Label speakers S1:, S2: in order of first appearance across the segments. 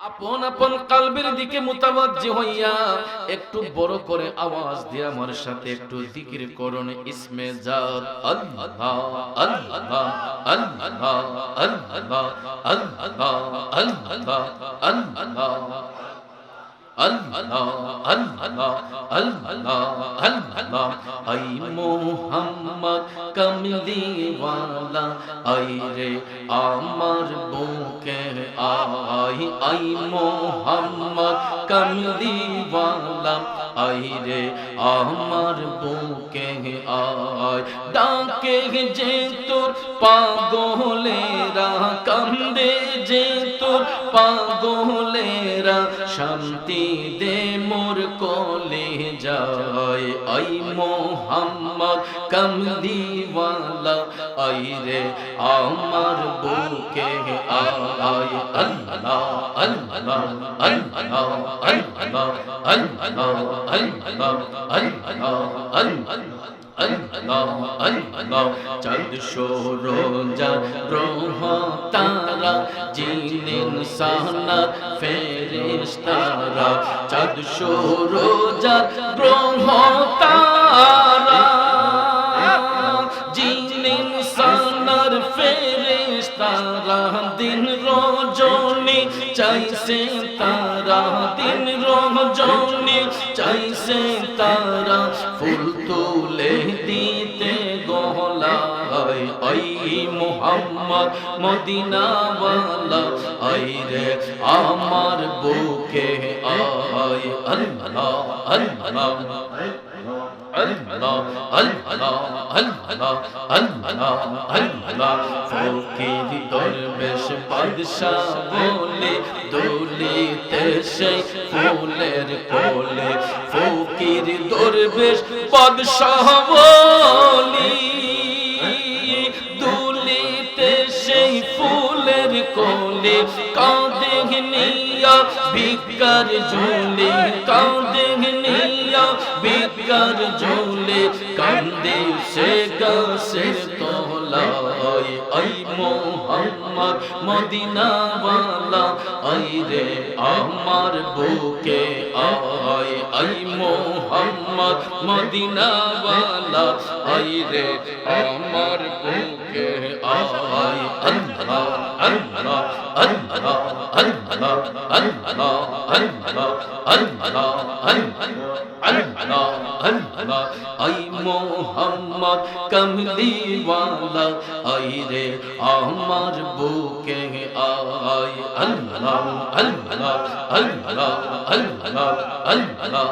S1: আপন আপন কালবের দিকে মুতাওয়াজ্জি হইয়া একটু বড় করে আওয়াজ দিয়ে আমার সাথে একটু জিকির করুন ইসমে জাত আল্লাহ আল্লাহ আল্লাহ আল্লাহ আল্লাহ আল্লাহ আল্লাহ আল্লাহ আল্লাহ আল্লাহ আল্লাহ আই মোহাম্মদ কমলিওয়ালা আই রে আমার বুকে আই আই মোহাম্মদ কমলিওয়ালা আই রে আমার বুকে আই ডাকে যে তোর পাগলেরা কান্দে যে তোর পাগলেরা শান্তি দে মোর কোলে যায় আই মোহাম্মদ কমলিওয়ালা আই রে আমার বুকে আয় আল্লাহ আল্লাহ আল্লাহ আল্লাহ আল্লাহ আল্লাহ আল্লাহ আল্লাহ চাঁদ সূরজ গ্রহ তারা জিন ইনসানাত ফেরেশতারা চাঁদ সূরজ গ্রহ তারা জিন ইনসানার ফেরেশতারা দিন রজনী চাইছে তারা দিন রজনী চাইছে তারা ফুল তুলে দিতে গহলায় আই মোহাম্মদ মদিনাওয়ালা আই রে আমার বুকে আয় আল্লাহ আল্লাহ আল্লাহ আল্লাহ আল্লাহ আল্লাহ আল্লাহ ফকির দরবেশ বাদশাহ বলে দুলিতে সেই ফুলের কোলে ফকির দরবেশ বাদশাহ বলি দুলিতে সেই ফুলের কোলে কাঁদে নিয়া ভিকার ঝুলে কাঁদে নিয়া ভিকার ঝুলে কান্দে সে গাছের তলায় আই মোহাম্মদ মদিনাওয়ালা আই রে আমার বুকে আয় আই মোহাম্মদ মদিনাওয়ালা আই রে আমার বুকে আয় আল্লাহ আল্লাহ আল্লাহ আল্লাহ আল্লাহ আল্লাহ আল্লাহ আল্লাহ আল্লাহ আই মোহাম্মদ কমলিওয়ালা আই রে আমার বুকে আয় আল্লাহ আল্লাহ আল্লাহ আল্লাহ আল্লাহ আল্লাহ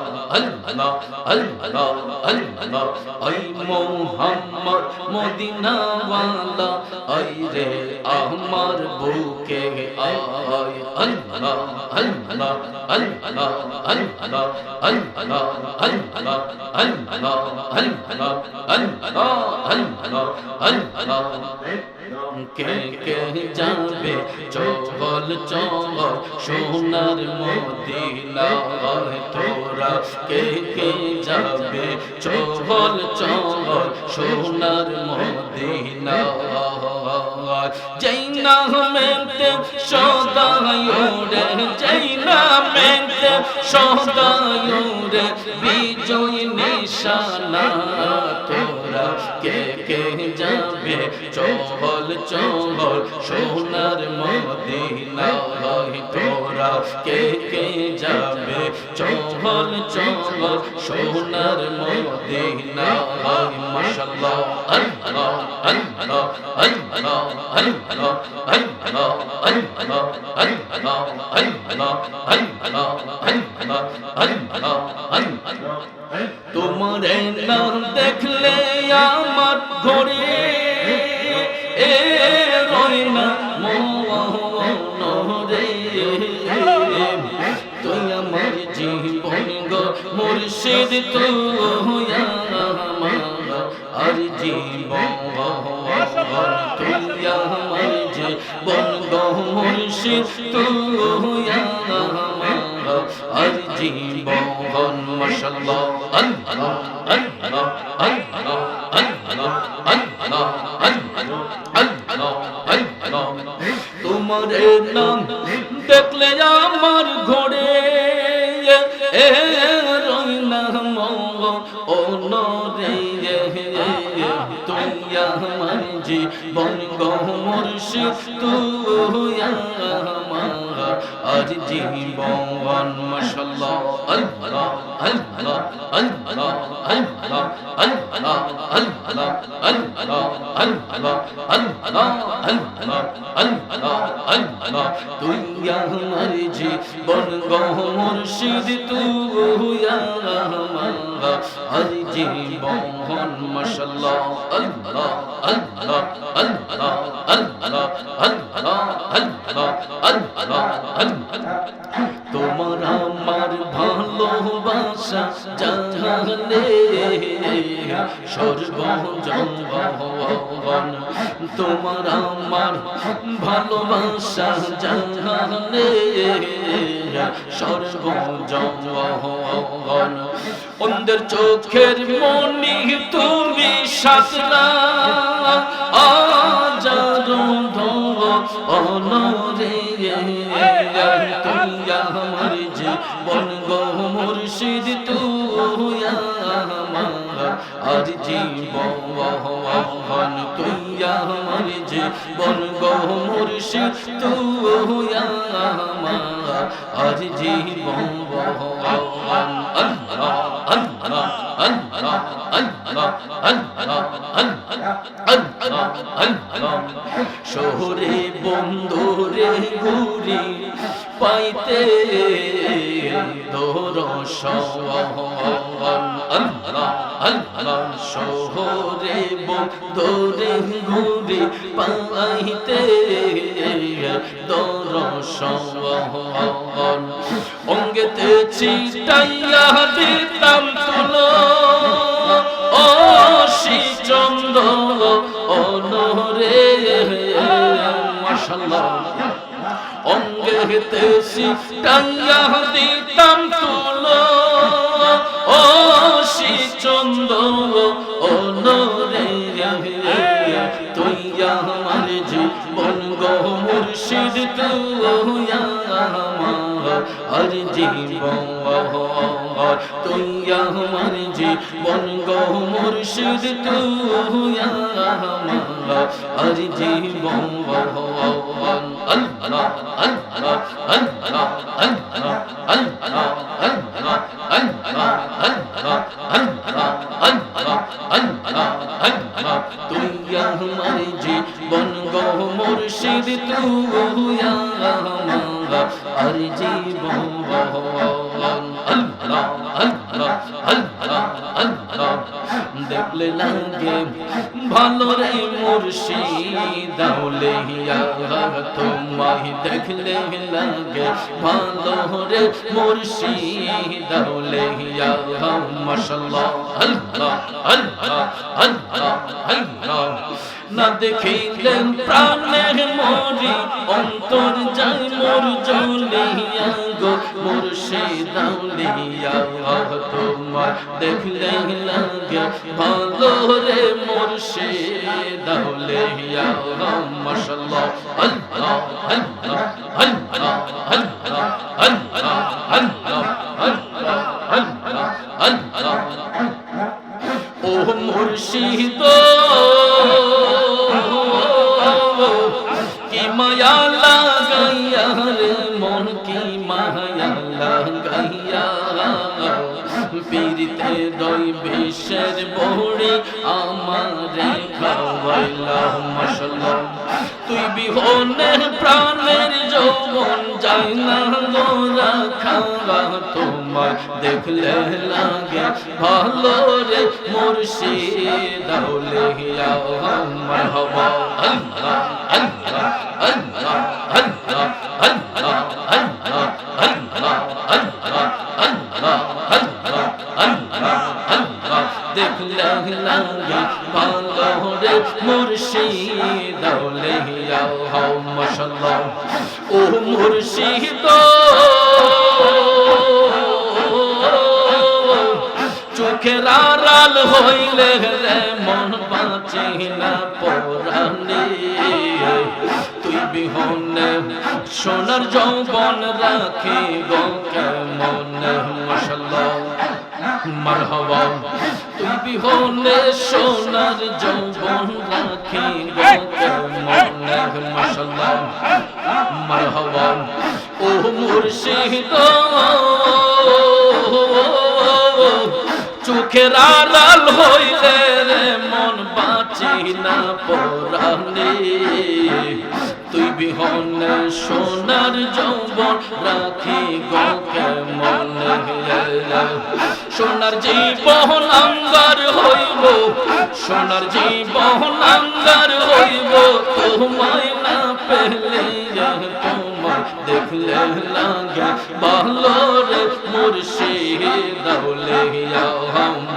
S1: আল্লাহ আল্লাহ আই মোহাম্মদ মদিনাওয়ালা আই রে আমার বুকে আয় আল্লাহ আল্লাহ আল্লাহ আল্লাহ আল্লাহ আল্লাহ আল্লাহ আল্লাহ আল্লাহ আল্লাহ আল্লাহ কে কে যাবে চল চল সোনার মদিনায় তোরা কে কে যাবে চল চল সোনার মদিনায় যেই নামেতে সদায় রে যেই নামেতে সদায় রে বিজয় নিশানা তোরা কে কে যাবে চল চল সোনার মদিনায় তোরা কে কে যাবে চল চল সোনার মদিনায় মাশাআল্লাহ আল্লাহ আল্লাহ আল্লাহ আল্লাহ আল্লাহ আল্লাহ আল্লাহ আল্লাহ আল্লাহ আল্লাহ আল্লাহ আল্লাহ তোমারে নাম দেখলে আমার ঘরে এ রয় না মন রে তুই আমার জীবন গো মুর্শিদ তুই আমার আর জীবন তুই আমার জীবন গো মুর্শিদ তুই আমার আর জীবন বহন মাশাআল্লাহ আল্লাহ আল্লাহ আল্লাহ আল্লাহ আল্লাহ আল্লাহ আল্লাহ তোমার নাম দেখলে আমার ঘোরে এ রইলাম ও নরে তুই আমার জীবন গো মুর্শিদ তুই আমার আর জীবন মাশাআল্লাহ আল্লাহ আল্লাহ আল্লাহ আল্লাহ আল্লাহ আল্লাহ আল্লাহ আল্লাহ আল্লাহ আল্লাহ আল্লাহ আল্লাহ তুই আমার জীবন গো মুর্শিদ তুই আমার আর জীবন মাশাআল্লাহ আল্লাহ আল্লাহ আল্লাহ আল্লাহ আল্লাহ আল্লাহ আল্লাহ আল্লাহ তোমার আমার ভালোবাসা জানলে সর্বজনগণ তোমার আমার ভালোবাসা জানলে সর্বজনগণ অন্ধের চোখের মনি তুমি সাতরা আজারো অনরে তুই আমার জীবন গো মুর্শিদ তুই আমার আর জীবন তুই আমার জীবন গো মুর্শিদ তুই আমার আর জীবন আল্লাহ আল্লাহ আল্লাহ আল্লাহ আল্লাহ আল্লাহ আল্লাহ শহরে বন্ধুরে ঘুরি পাইতে দরশন আল্লাহ আল্লাহ শহরে বন্ধুরে ঘুরি পাইতে দরশন অঙ্গেতে চিটাইয়া দিতাম তুলো ও শ্রীচন্দ্র অনরে মাশাআল্লাহ অঙ্গেতে চিটাইয়া দিতাম তুলো ও শ্রীচন্দ্র অনরে তুই আমার জীবন গো মুর্শিদ তুই আমার আর জীবন তুই আমার জীবন গো মুর্শিদ তুই আমার আর জীবন আল্লাহ আল্লাহ আল্লাহ আল্লাহ আল্লাহ আল্লাহ আল্লাহ আল্লাহ আল্লাহ আল্লাহ আল্লাহ আল্লাহ তুই আমার জীবন গো মুর্শিদ তুই আমার আর জীবন আল্লাহ আল্লাহ আল্লাহ আল্লাহ দেখলে লাগে ভালো রে মুর্শিদ আউলিয়া তোমায় দেখলে লাগে ভালো রে মুর্শিদ আউলিয়া মাশাআল্লাহ আল্লাহ আল্লাহ আল্লাহ আল্লাহ না দেখিলে প্রাণে মরি অন্তর যায় মোর জ্বলিয়া গো মুর্শিদ আউলিয়া তোমায় দেখলে লাগে ভালো রে মুর্শিদ আউলিয়া মাশাআল্লাহ আল্লাহ আল্লাহ আল্লাহ আল্লাহ আল্লাহ আল্লাহ আল্লাহ আল্লাহ আল্লাহ ও মুর্শিদ কি মায়া লাগাইয়া রে মন কি মায়া লাগাইয়া পীরিতে দই বিষের বড়ি আমারে খাওয়াইলা মাশাআল্লাহ তুই বিহনে প্রাণের যৌবন যায় না গোরা খাওয়া তোমার দেখলে লাগে ভালো রে মুর্শিদ আউলিয়া মারহাবা আল্লাহ আল্লাহ আল্লাহ আল্লাহ আল্লাহ আল্লাহ আল্লাহ আল্লাহ আল্লাহ আল্লাহ আল্লাহ আল্লাহ দেখলে লাগে ভালো রে মুর্শিদ আউলিয়া মাশাআল্লাহ ও মুর্শিদ হইলে রে মন বাঁচে না পরাণে তুই বিহনে সোনার যৌবন রাখি গো কেমন মাশাআল্লাহ মারহাবা তুই বিহনে সোনার যৌবন রাখি গো কেমন মাশাআল্লাহ মারহাবা ও মুর্শিদ চোখের আড়াল হইলে রে মন বাঁচি না পরাণে তুই বিহনে সোনার যৌবন রাখি গো কেমন সোনার জীবন আঙ্গার হইব সোনার জীবন আঙ্গার হইব তোমায় না পেলে তোমায় দেখলে লাগে ভালো রে মুর্শিদ দাউলিয়া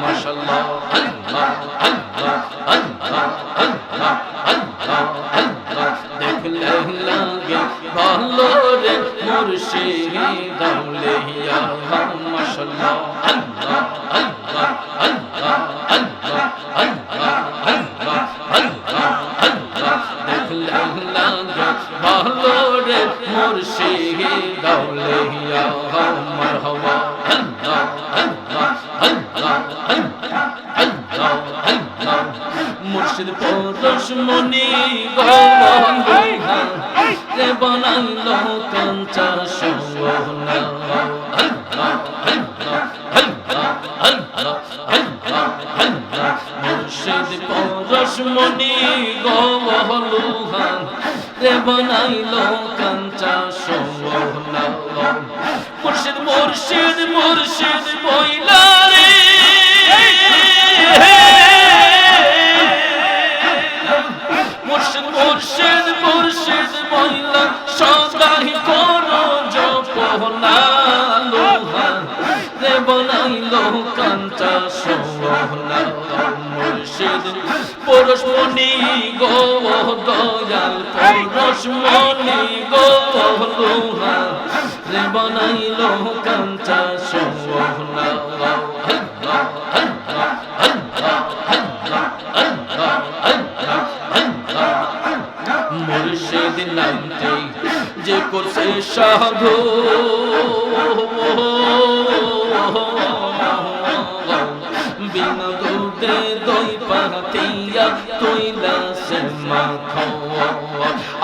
S1: মাশাআল্লাহ আল্লাহ আল্লাহ আল্লাহ আল্লাহ আল্লাহ আল্লাহ দেখলে লাগে ভালো রে মুর্শিদ দাউলিয়া মাশাআল্লাহ আল্লাহ আল্লাহ আল্লাহ আল্লাহ আল্লাহ আল্লাহ আল্লাহ আল্লাহ দেখলে লাগে ভালো রে মুর্শিদ দাউলিয়া মারহাবা আল্লাহ আল্লাহ আল্লাহ আল্লাহ আল্লাহ আল্লাহ মুর্শিদ পরশমণি গোবন্ধা রে বানাইলো কাঞ্চা সোনা আল্লাহ আল্লাহ আল্লাহ আল্লাহ আল্লাহ আল্লাহ মুর্শিদ পরশমণি গোবন্ধা রে বানাইলো কাঞ্চা সোনা মুর্শিদ মুর্শিদ মুর্শিদ বইলা রে মুর্শিদ মুর্শিদ মুর্শিদ বইলা সদাই করো জপনা লোহা রে বানাইলো কাঞ্চা সোনা মুর্শিদ পরশমণি গো দয়াল পরশমণি গো লোহা রে বানাইলো কাঞ্চা সোনা আল্লাহ আল্লাহ আল্লাহ আল্লাহ আল্লাহ আল্লাহ আল্লাহ মুর্শিদ নামটি যে করছে সাধু বিনা দুধে দই পাতিয়া তৈলা সে মাখো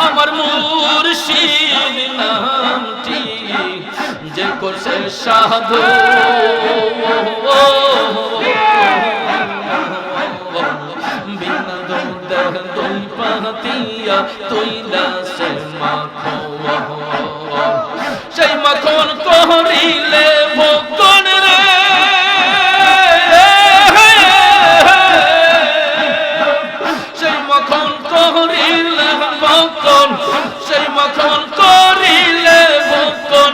S1: আমার মুর্শিদ নামটি যে করছে সাধু বিনা দুধে দই পাতিয়া তৈলা সে মাখো সেই মাখন করিলে ভোগন রে সেই মাখন করিলে ভোগন সেই মাখন করিলে ভোগন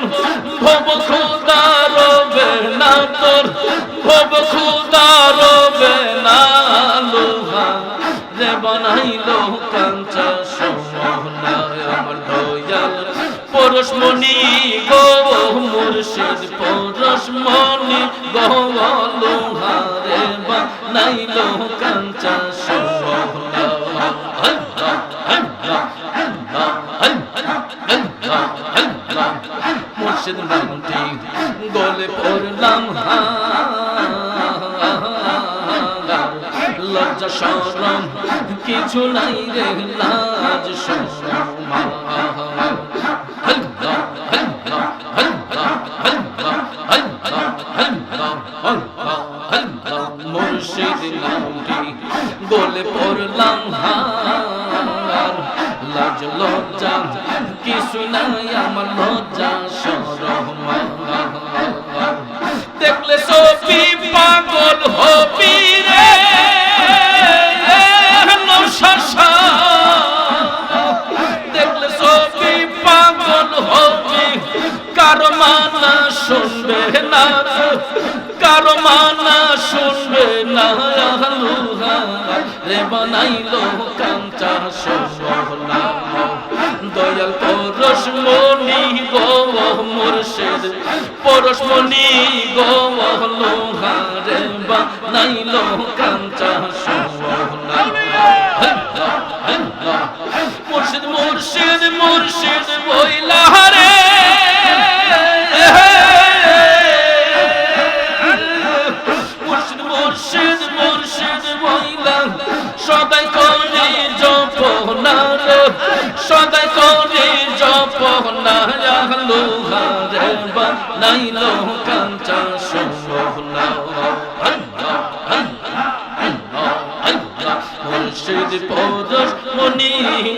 S1: ভব খুদা রবে না তোর ভব খুদা রবে না লোহা রে বানাইলো কাঞ্চা সোনা আমার দয়াল পরশমণি গো মুর্শিদ পরশমণি গো লোহা রে বানাইলো কাঞ্চা সোনা আল্লাহ আল্লাহ আল্লাহ আল্লাহ আল্লাহ আল্লাহ মুর্শিদ নামটি গলে পড়লাম লজ্জা শরম কিছু নাই রে লাজ শরম আল্লাহ আল্লাহ আল্লাহ আল্লাহ আল্লাহ আল্লাহ আল্লাহ আল্লাহ মুর্শিদ নামটি গলে পড়লাম লাজ লজ্জা কিছু নাই আমার লজ্জা শরম দেখলে সফি পাগল হবি রে নশাশা দেখলে সফি পাগল হবি কারো মানা শুনবে না কারো মানা শুনবে না রে বানাইলো কাঞ্চা সোনা দয়াল দয়াল পরশমণি গো মুর্শিদ পরশমণি গো লোহারে বানাইলো কাঞ্চা সোনা মুর্শিদ মুর্শিদ মুর্শিদ বইলা রে মুর্শিদ মুর্শিদ মুর্শিদ বইলা সদাই করে জপনা রে সদাই করে জপনা লোহারে বানাইলো কাঞ্চা সোনা মুর্শিদ পরশমণি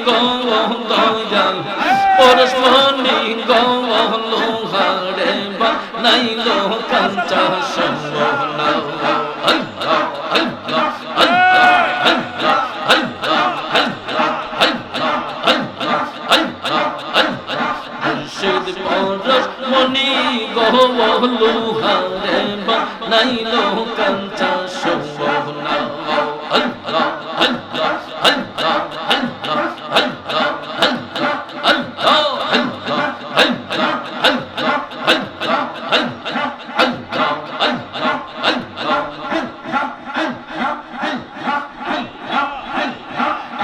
S1: গো দয়াল পরশমণি গো লোহারে বানাইলো কাঞ্চা সোনা আল্লাহ আল্লাহ আল্লাহ আল্লাহ আল্লাহ আল্লাহ আল্লাহ আল্লাহ আল্লাহ মুর্শিদ পরশমণি গো লোহারে বানাইলো কাঞ্চা সোনা আল্লাহ আল্লাহ আল্লাহ আল্লাহ আল্লাহ আল্লাহ আল্লাহ আল্লাহ আল্লাহ আল্লাহ আল্লাহ আল্লাহ আল্লাহ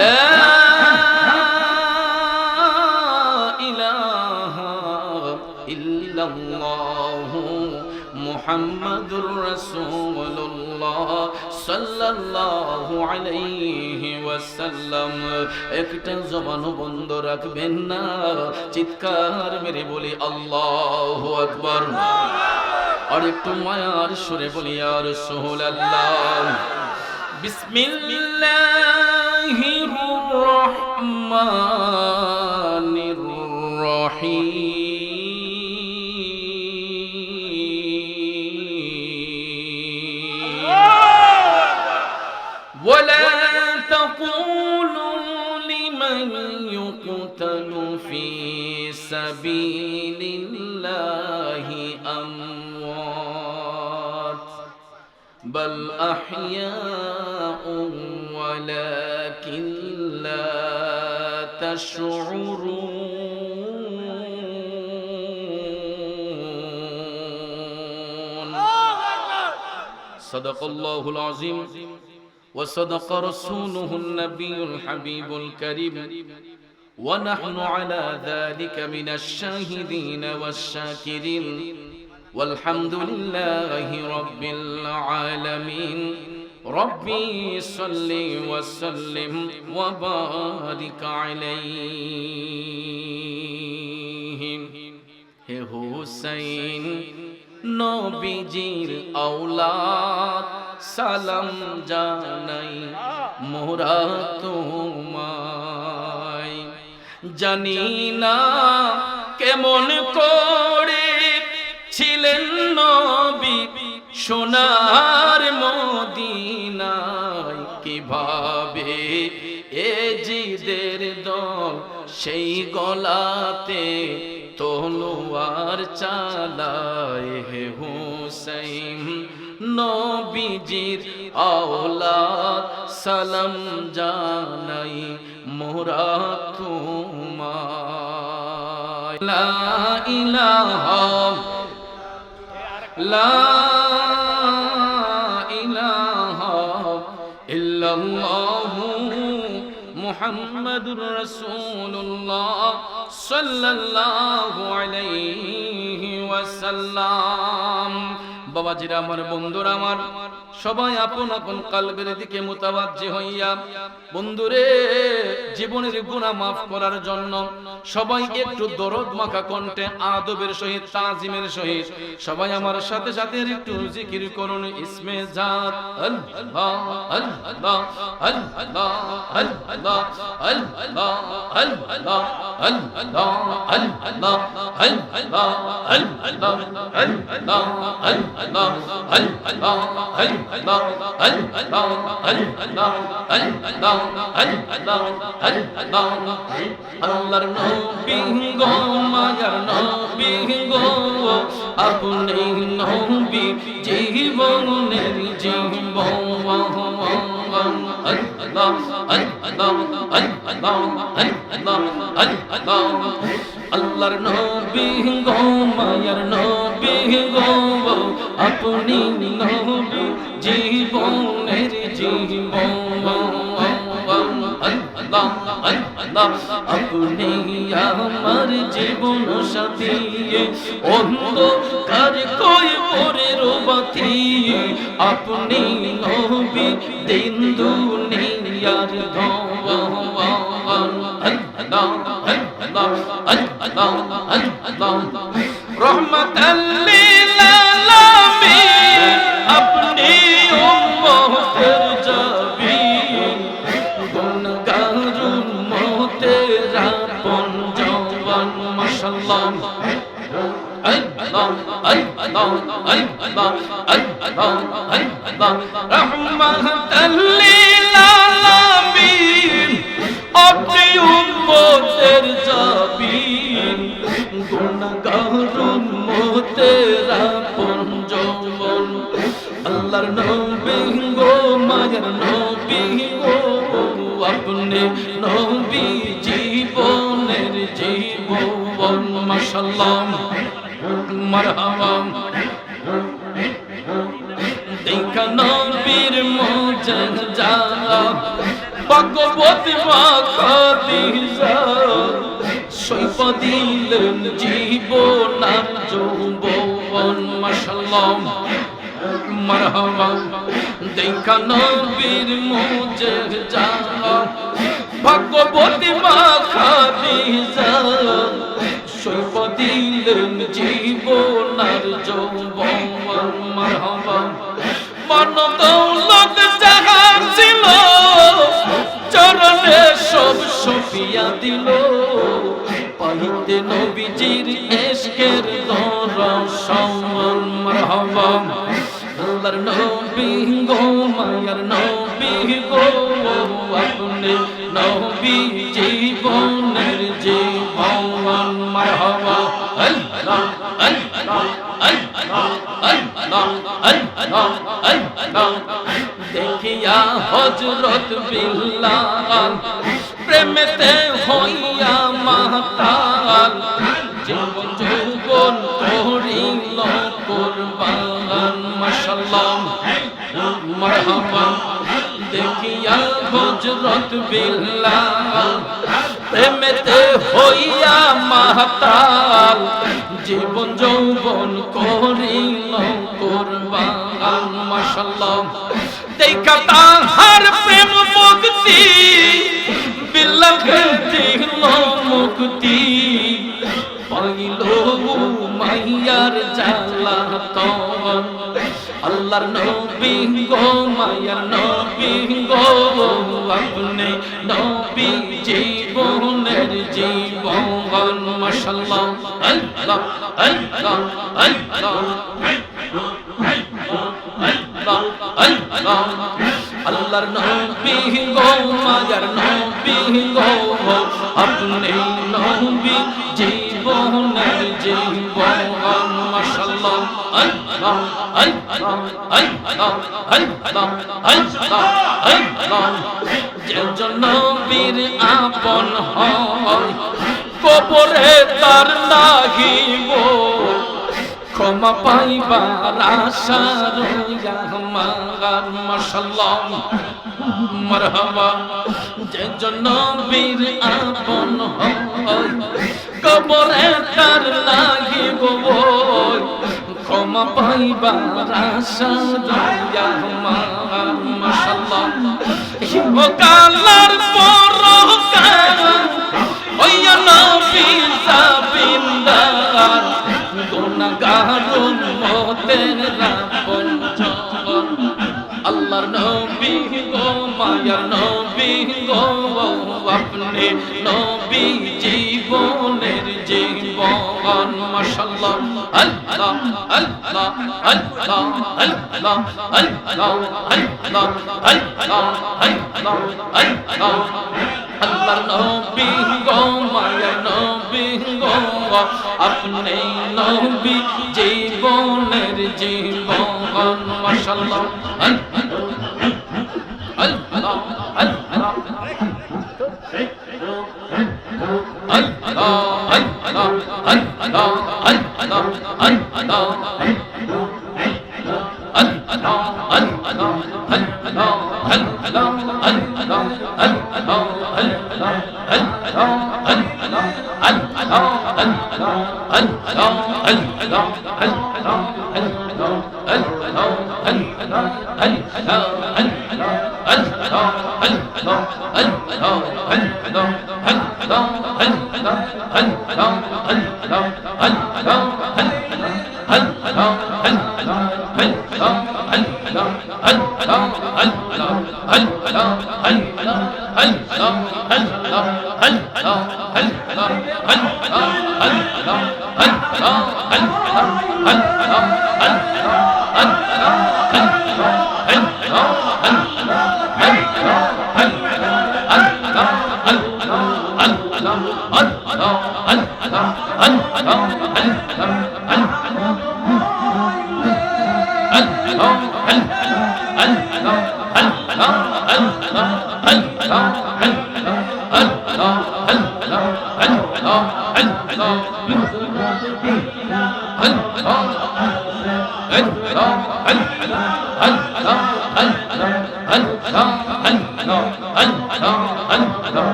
S1: লা ইলাহা ইল্লাল্লাহ মুহাম্মাদুর রাসূলুল্লাহ সাল্লাল্লাহু আলাইহি ওয়াসাল্লাম একটা জবান বন্ধ রাখবেন না চিৎকার মেরে বলি আল্লাহু আকবার আর একটু মায়ার সুরে বলি ইয়া রাসূলুল্লাহ বিসমিল্লাহির রহমানির রহিম ولا تقولوا لمن يقتل في سبيل الله أموات بل أحياء ولكن لا تشعرون صدق الله العظيم وصدق رسوله النبي الحبيب الكريم ونحن على ذلك من الشاهدين والشاكرين والحمد لله رب العالمين ربي صل وسلم وبارك عليه হে হুসাইন নবীজির আওলাদ সালাম জানাই মোরা তোমায় জানি না কেমন করে ছিলেন নবী সোনার মদিনায় কিভাবে এ জিদের দল সেই গলাতে তলোয়ার চালায় হে হুসাইন নবীজির আওলাদ সালাম জানাই মোরা তোমায় লা ইলাহা ইল্লাল্লাহু মুহাম্মাদুর রাসূলুল্লাহ সাল্লাল্লাহু আলাইহি ওয়াসাল্লাম বাবাজিরা আমার বন্ধুরা আমার সবাই আপন আপন কলবের দিকে মুতাওয়াজ্জি হইয়া বন্ধুরে জীবনের গুনাহ maaf করার জন্য সবাই একটু দরদ মাখা কণ্ঠে আদবের সহিত তাজিমের সহিত সবাই আমার সাথে সাথে একটু জিকির করুন ইসমে জাত আল্লাহ আল্লাহ আল্লাহ আল্লাহ আল্লাহ আল্লাহ আল্লাহ আল্লাহ আল্লাহ আল্লাহ আল্লাহ আল্লাহ আল্লাহ আল্লাহর নবী গো মায়ার নবী গো আপনি নবী জীবনের জীবন আল্লাহর নবী গো মায়ার নবী গো আপনি নবী জীবনের জীবন আপনি আমার জীবন সাথী অন্ধকার কই পরের বাতি আপনি নবী দিন দুনিয়ার ধন রহমাতাল লিল আলামিন আপনি উম্মতের জাবিন গুনাহগার উম্মতের আপন জওয়ান মাশাআল্লাহ আল্লাহ আল্লাহ আল্লাহ আল্লাহ রহমাতাল লিল আলামিন আপনি উম্মতের জাবিন গুনাহগার উম্মতের আপন জওয়ান আল্লাহর নবী গো মায়ার নবী গো আপনি নবী জীবনের জীবন মাশাআল্লাহ মারহাবা দেখা নবীর মুজিজা ভগবতী মা খাদিজা সইফ দিলেন জীবন যৌবন মাশাআল্লাহ মারহাবা দেখা নবীর মুজিজা ভগবতী মা খাদিজা সইফ দিলেন জীবন যৌবন মারহাবা মন দৌলত জাহান ছিল চরণে সব সফিয়া দিল পাইতে নবীজির ইশকের দর্শন মারহাবা আল্লাহর নবী গো মায়ার নবী গো আপনি নবী জীবনের জীবন মারহাবা আল্লাহ আল্লাহ আল্লাহ আল্লাহ আল্লাহ দেখিয়া হযরত বিল্লাল প্রেমেতে হইয়া মাতাল জীবন যৌবন করিল কুরবান মাশাআল্লাহ মারহাবা দেখিয়া হযরত বিল্লাল প্রেমেতে হইয়া মাতাল জীবন যৌবন করিল কুরবান মাশাআল্লাহ দেখা তাহার প্রেম মুক্তি বিল্লাহকে দিল মুক্তি পাইল মাইয়ার জালাতন আল্লাহর নবী গো মায়ার নবী গো আপনি নবী জীবনের জীবন মাশাআল্লাহ আল্লাহ আল্লাহ আল্লাহ আল্লাহর নবী গো মায়ার নবী গো আপনি নবী জীবনের জীবন মাশাআল্লাহ আল্লাহ আল্লাহ আল্লাহ আল্লাহ আল্লাহ আল্লাহ যে নবীর আপন হয় কবরে তার লাগিব ক্ষমা পাইবার আশা রইয়া আমার মাশাআল্লাহ মারহাবা যে নবীর আপন হয় কবরে তার লাগিব ক্ষমা পাইবার আশা রইয়া আমার মাশাআল্লাহ কালার পরকাল ওয়া নবী সাবিন্দার গুনাহগার উম্মতের আপন জওয়ান আল্লাহর নবী গো মায়ার নবী গো আপনি নবী জীবনের জীবন মাশাআল্লাহ আল্লাহ আল্লাহ আল্লাহ আল্লাহ আল্লাহ আল্লাহ আল্লাহ আল্লাহ আল্লাহ আল্লাহর নবী গো মায়ার নবী গো আপনি নবী জীবনের জীবন মাশাআল্লাহ আল্লাহ আল্লাহ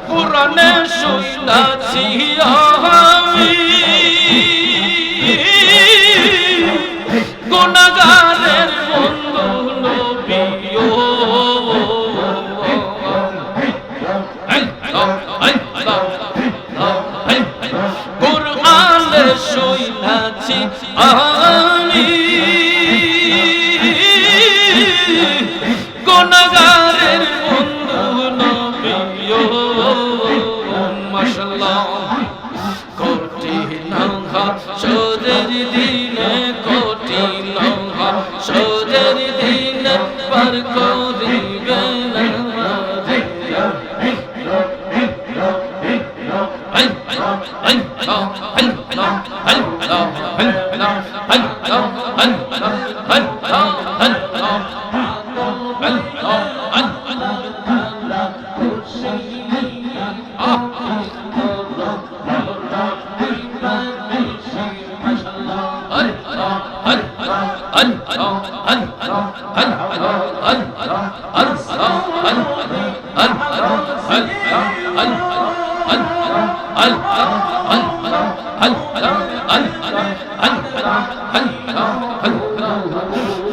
S1: পুরানে শুনাছি আমি গুনাহগারের বন্ধু নবী কুরআনে শুনাছি আমি গুনাহগারের বন্ধু নবী মাশাআল্লাহ কঠিন হাসরের দিনে কঠিন হাসরের দিনে পার করিবেন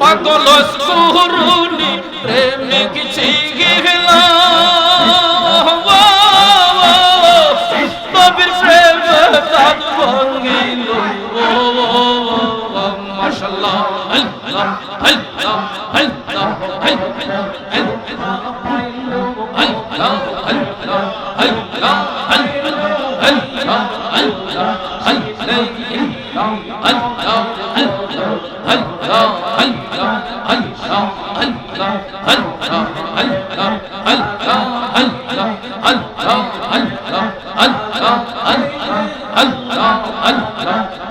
S1: পাগল করুনি প্রেমিক ছিগিলা নবীর প্রেমে দাঁত ভাঙিল মাশাআল্লাহ আল্লাহ আল্লাহ আল্লাহ Allah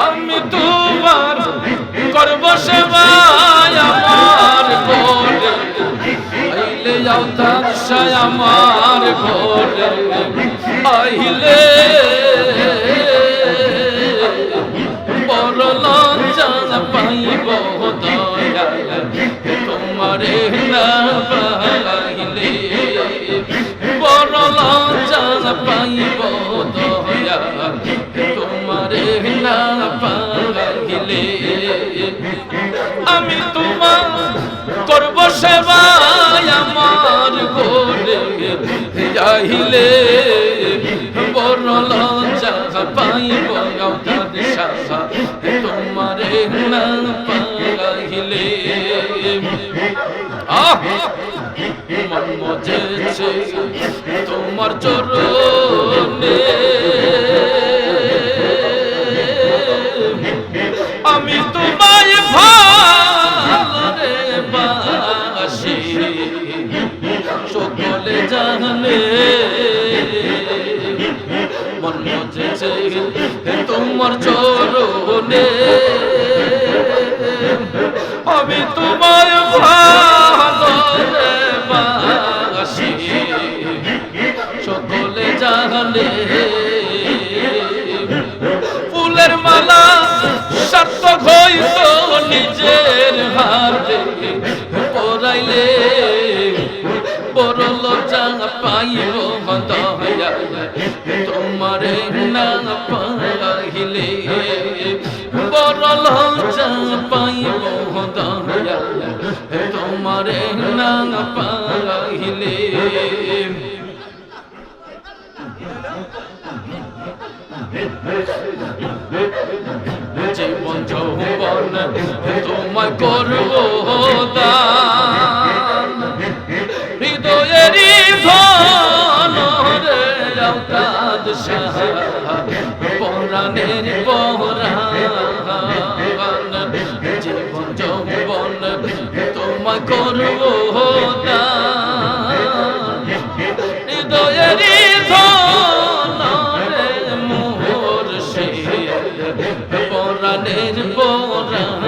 S1: আমি তোমার করব সেবা আমার ঘরে আইলে যাও তার সায় আমার ঘরে আইলে বড় লজ্জা পাইব দয়া তোমারে না পাইলে বড় লজ্জা পাইব দয়া তোমারে না পাইলে আমি তোমার করব সেবা আমার ঘরে যাইলে বড় লজ্জা পাইব তার সাহা তোমারে না পাইলে মন মজেছে তোমার চরণে আমি তোমায় ভালো বাসি সকলে জানে মন মজেছে তোমার চরণে আমি তোমায় ভালো বাসি সকলে জানে ফুলের মালা সার্থক হইত নিজের হাতে পরাইলে বড় লজ্জা পাইব দয়া তোমারে না পাইলে বড় লজ্জা পাইব দয়া তোমারে না পাইলে জীবন যৌবন তোমায় করব দান, হৃদয়েরই ধন রে আওতাদ শাহ পরাণের পরাণ, জীবন যৌবন তোমায় করব দান, হৃদয়েরই ধন রে মুর্শিদ পরাণের পরাণ,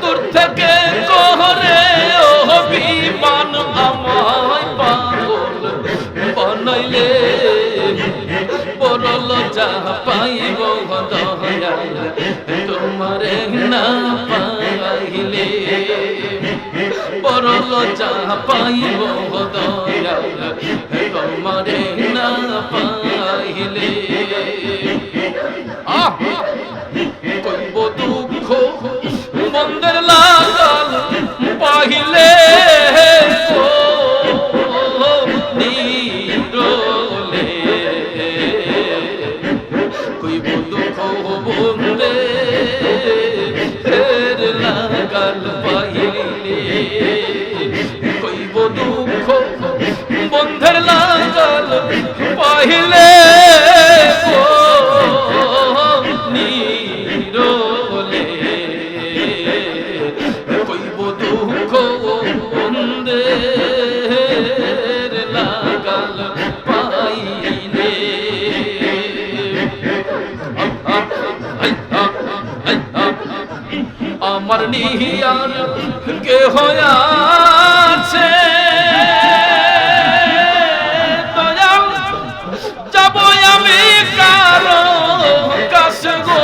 S1: দূর থেকে কোহরে ও বিমান আমায় পাগল বানাইলে, পরল যা পাইব দয়াল তোমারে না পাইলে, পরল যা পাইব দয়াল তোমারে না পাইলে। কইব দুঃখ বন্ধের লাগাল পাইলে, নিরলে কইব দুঃখ বন্ধের লাগাল পাইলে, কইব দুঃখ বন্ধের লাগাল পাইলে, নিরলে কইব দুঃখ বন্ধের লাগাল পাইলে। আমার নিহিয়ার কেহ আছে, দয়াল যাব আমি কারো কাছে গো,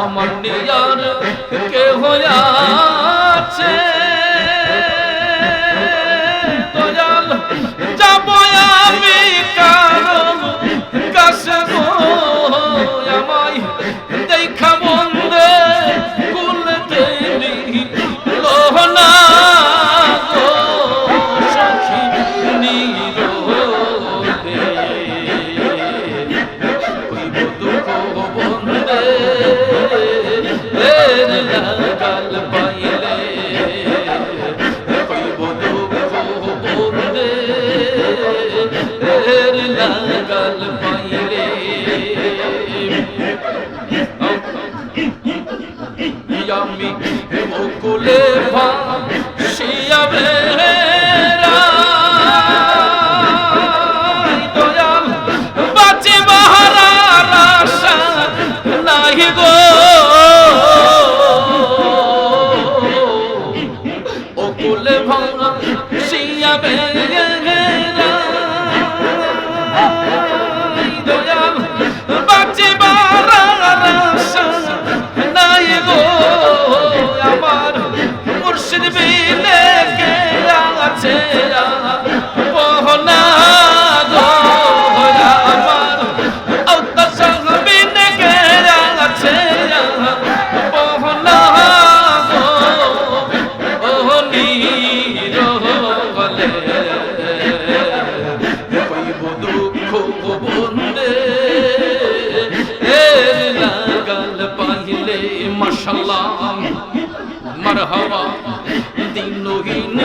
S1: আমার নিয়ার কেহ আছে, দয়াল যাব আমি কারো কাছে গো, আমায় দেখা বন্ধে কুলতে লোহনা গো, সখী নিরোধে কইব দুঃখ বন্ধে লাগাল পাইলে, কইব দুঃখ বন্ধে লাগাল পাইলে। আমি বকুলে ভাসিয়া বেড়াই, দয়াল বাঁচিবার আশা নাই গো, বকুলে ভাসিয়া বেড়াই, দয়াল বাঁচিবার আশা নাই গো, আমার মুর্শিদ বিনে কে আছে পহনা গো, আমার আওতাদ শাহ বিনে কে আছে পহনা গো, ও নিরলে কইব দুঃখ বন্ধে লাগাল পাইলে। মাশাআল্লাহ মারহাবা দিনহীন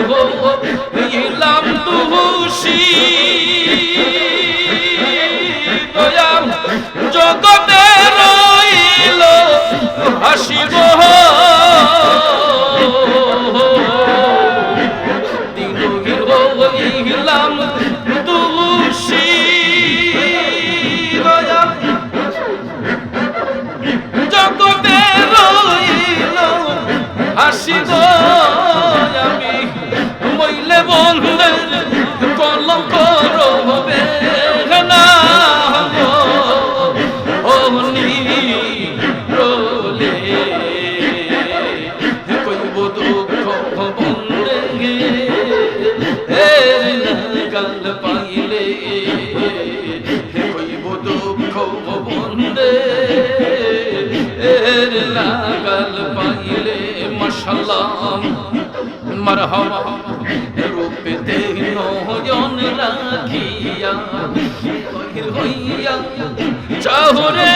S1: হইলাম দোষী, দয়াল জগতে রইল হাসিব, দিনহীন হইলাম দোষী, দয়াল জগতে রইল হাসিব, আমি মইলে বন্ধে কলঙ্ক রবে না গো, ও নিরলে কইব দুঃখ বন্ধে লাগাল পাইলে, কইব দুঃখ বন্ধে লাগাল পাইলে। মাশাআল্লাহ মারহাবা। রূপতে নয়ন রাখিয়া বহির হইয়া চাহুরে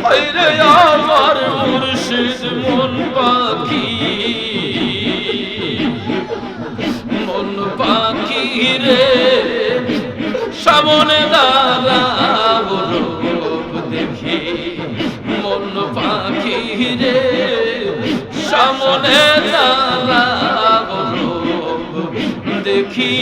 S1: বাইরে আমার মুর্শিদ মন পাখি রে সামনে দাঁড়াও রূপ দেখি মন পাখি রে সামনে দাঁড়াও রূপ দেখি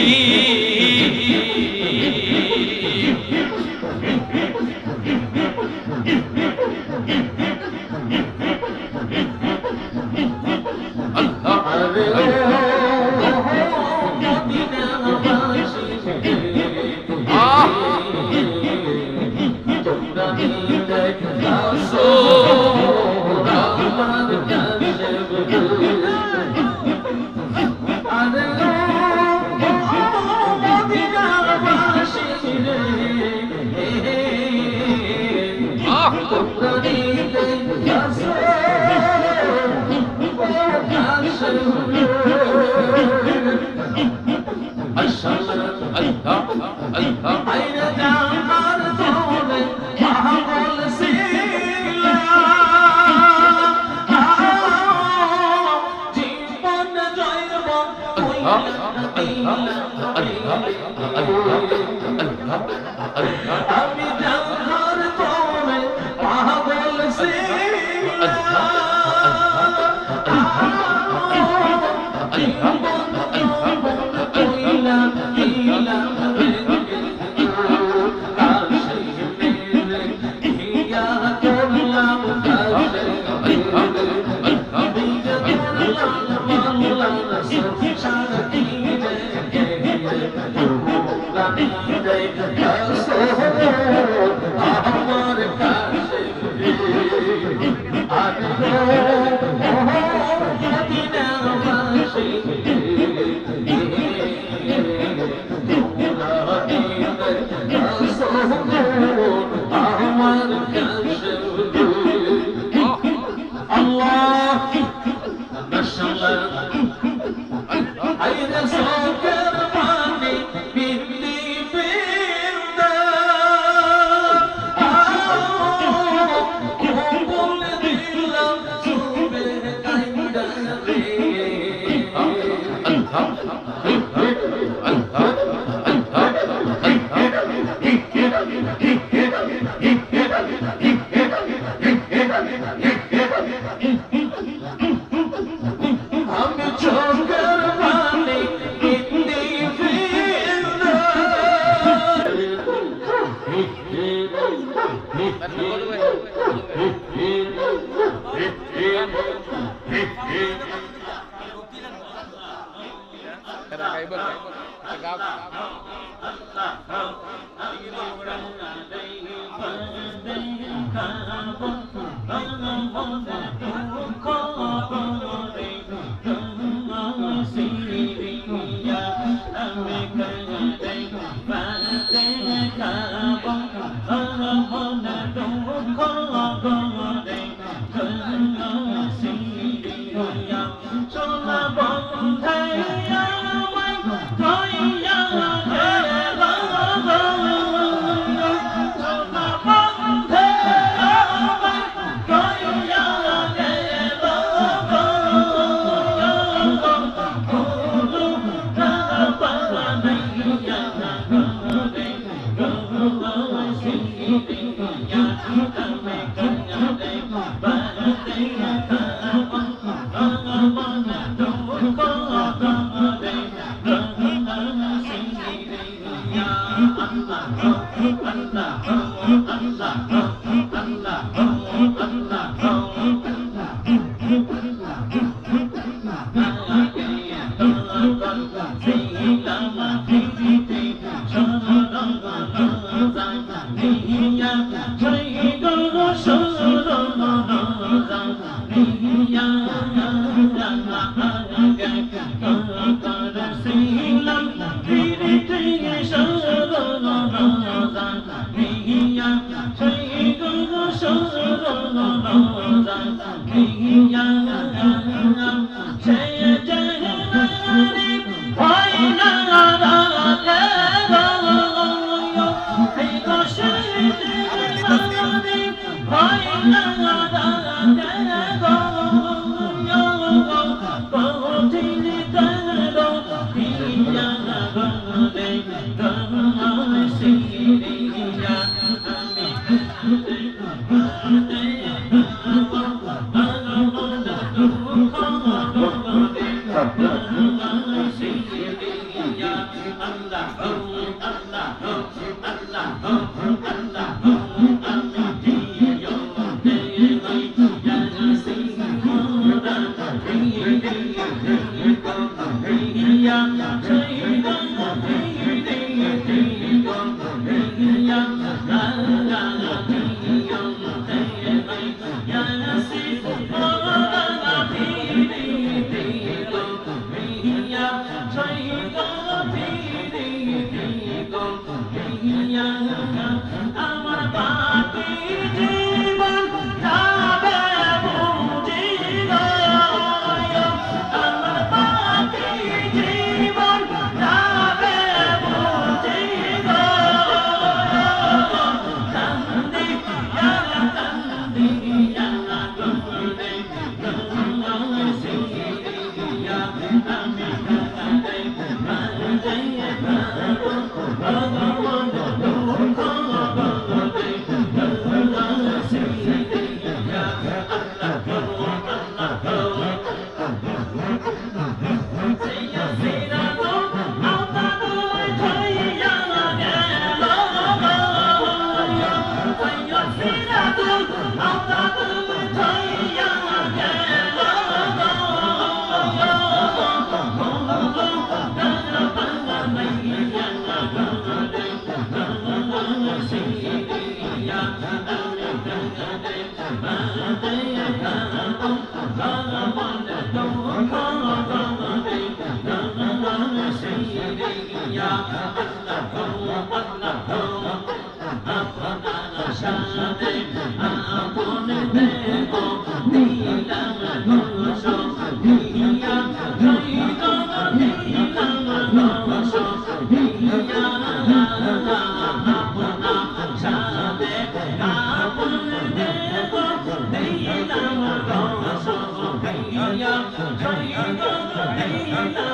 S2: Ya Hãy subscribe cho kênh Ghiền Mì Gõ để không bỏ lỡ